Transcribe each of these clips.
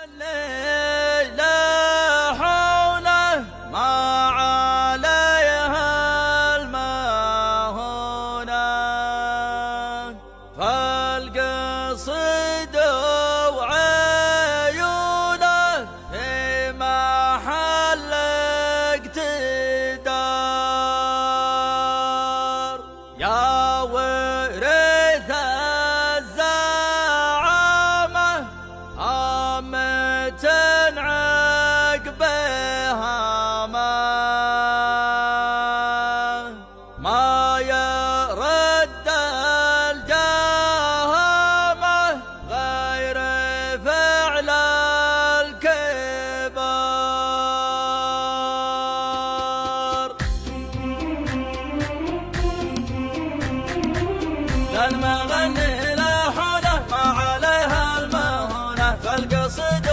لا حوله ما عليها المهونة فالقصد وعيونه في محل اقتدار يا ورث الزعامة عامة عقبها ما يرد الجهامة غير فعل الكبار المغني لا حوله ما عليها المهونة فالقصد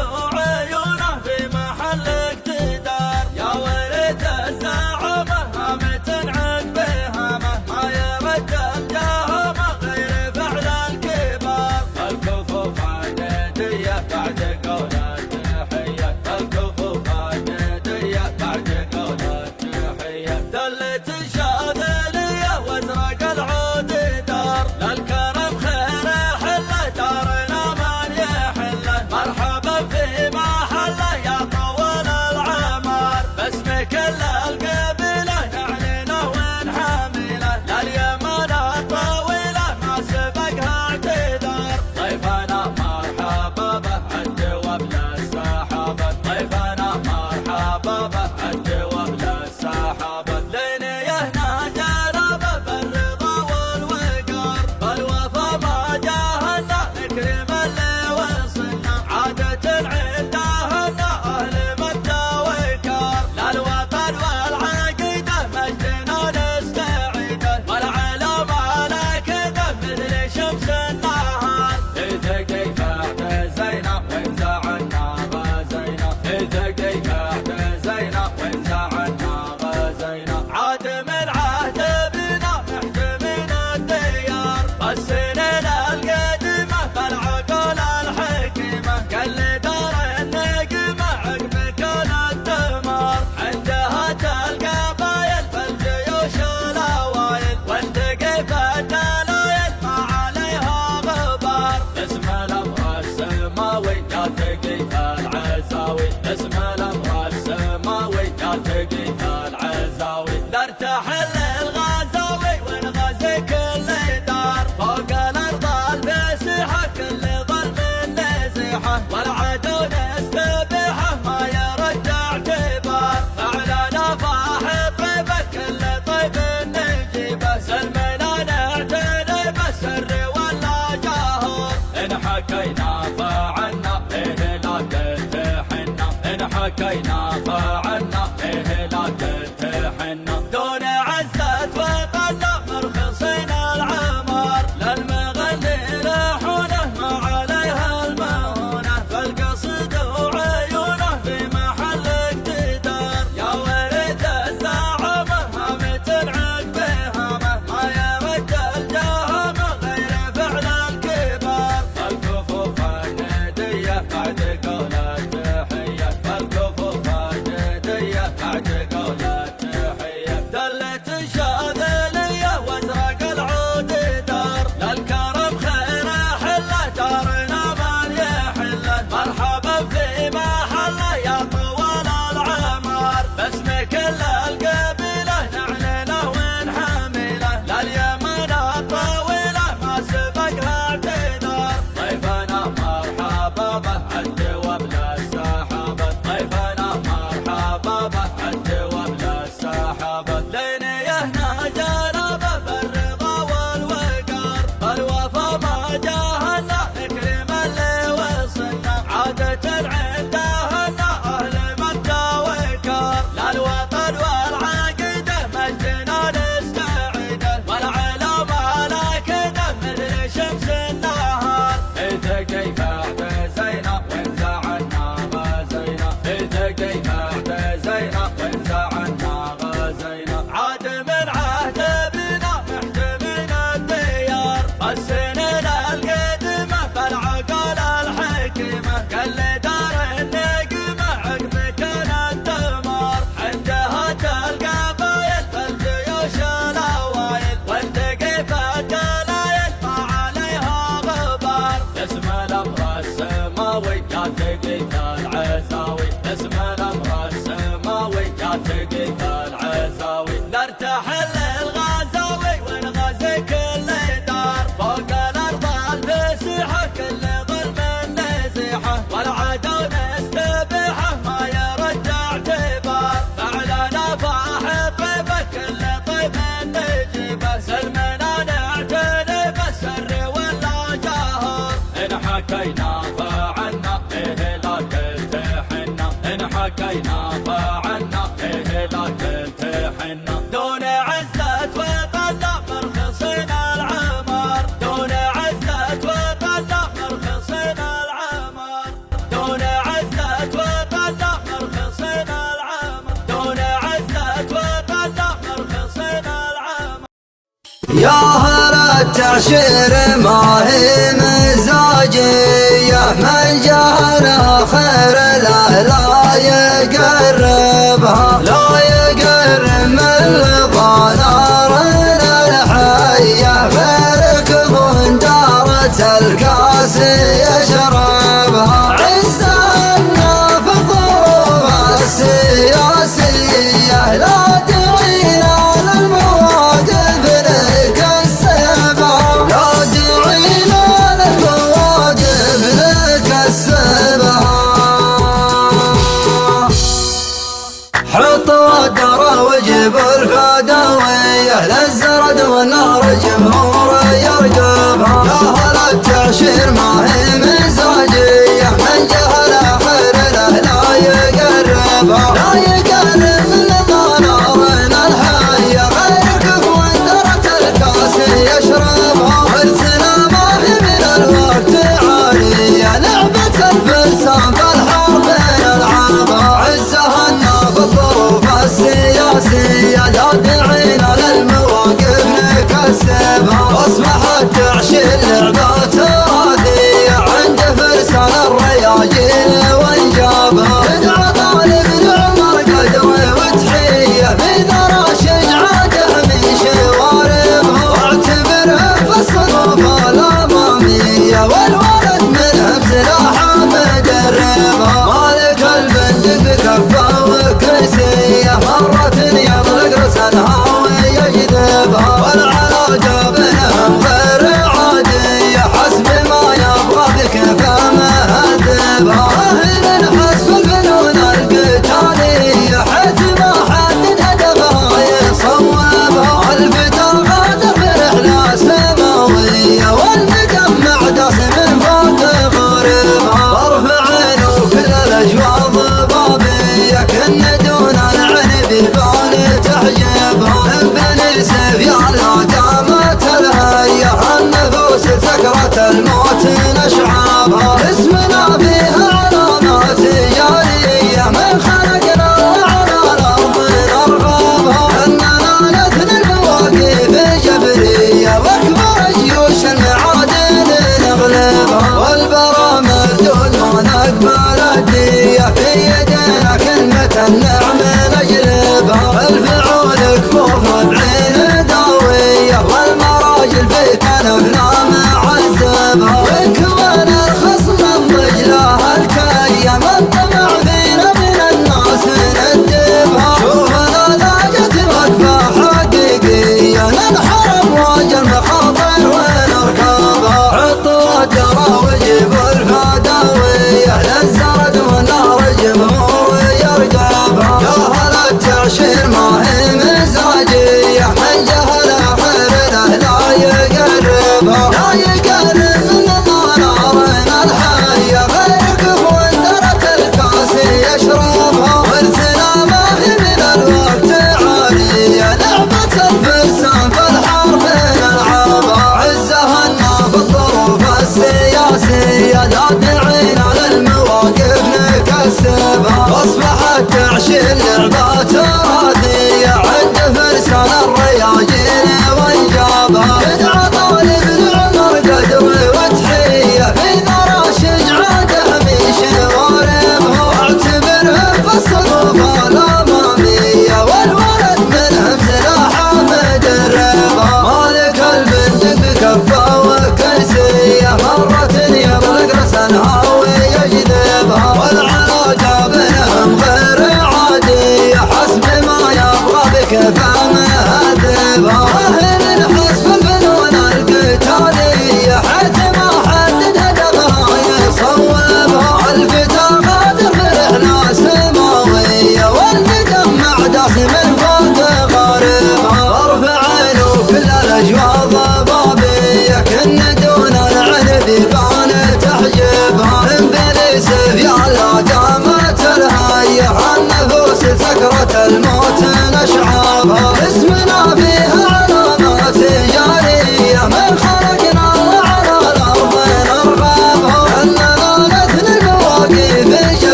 العساوي يا ثقيل العساوي اسم الامر السماوي يا ثقيل العساوي نرتحل للغزاوي ونغزي كل دار فوق الارض الفسيحه كل ظلم نزيحه والعدو نستبيحه ما يرد اعتبار فعلنا فاح طيبه كل طيب نجيبه سلمنا نعتني بالسر ولا جهر ان حكينا فعنا ايه لا تلتحنا ان حكينا فعنا ايه لا تلتحنا دون عزة وطنا مرخصين العمر دون عزة وطنا مرخصين العمر دون عزة وطنا مرخصين العمر دون عزة وطنا مرخصين العمر يا هلا التعشير ما هي مزاجية من جهل خير لا يقربها لا يقرب من ظنارنا الحية فركب دارة الكاس يشربها عزنا في الظروف السياسية لا دعينا للمواقف نكسبها لا دعينا للمواقف نكسبها حط ودره وجيب الفدوية للزرد والنار جمهور يرقبها يا هلا التعشير ما هي مزاجية من جهل خير له لا يقربها لا يقرب من ظنارنا الحية غير كفو درة الكاس يشربها ورثنا ما هي من الوقت عالية لعبة الفرسان بالحرب نلعبها عزها في الظروف السياسية لا دعينا للمواقف نكسبها واصبح التعشير لعبة تراثية عند فرسان الرياجيل وانجابها يدعى طالب لعمر قدر وتحية في ذرى شجعته من شواربها واعتبرها في الصنوف الامامية والولد منها بسلاحه مدربها مالك البندق بكفه وكرسيه مرة